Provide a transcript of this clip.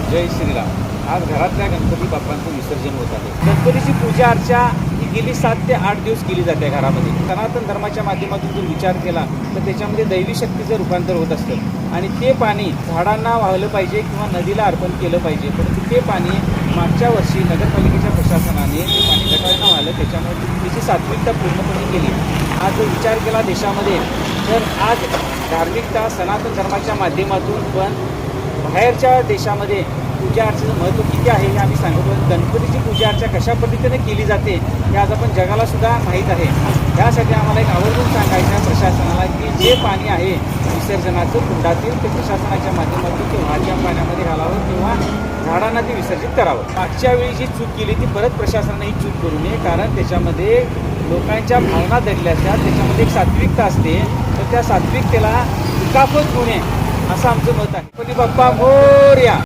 जय श्रीराम. आज घरातल्या गणपती बाप्पांचं विसर्जन होत आहे. गणपतीची पूजा अर्चा ही गेली 7 ते 8 दिवस केली जाते घरामध्ये. सनातन धर्माच्या माध्यमातून जर विचार केला तर त्याच्यामध्ये दैवी शक्तीचं रूपांतर होत असतं आणि ते पाणी झाडांना वाहलं पाहिजे किंवा नदीला अर्पण केलं पाहिजे. परंतु ते पाणी मागच्या वर्षी नगरपालिकेच्या प्रशासनाने ते पाणी गटारांना वाहलं, त्याच्यामुळे त्याची सात्विकता पूर्णपणे केली. आज जर विचार केला देशामध्ये तर आज धार्मिकता सनातन धर्माच्या माध्यमातून पण बाहेरच्या देशामध्ये पूजा अर्चेचं महत्त्व किती आहे हे आम्ही सांगतो. गणपतीची पूजा अर्चा कशा पद्धतीने केली जाते हे आज आपण जगाला सुद्धा माहीत आहे. यासाठी आम्हाला एक आवर्जून सांगायचं आहे प्रशासनाला की जे पाणी आहे विसर्जनाचं कुंडातील ते प्रशासनाच्या माध्यमातून ते वाहत्या पाण्यामध्ये घालावं किंवा झाडांना ते विसर्जित करावं. मागच्या वेळी जी चूक केली ती परत प्रशासनाने ही चूक करू नये, कारण त्याच्यामध्ये लोकांच्या भावना दडल्या असतात, त्याच्यामध्ये एक सात्विकता असते, तर त्या सात्विकतेला दुखापत होऊ नये असं आमचं मत आहे. गणपती बाप्पा मोरया.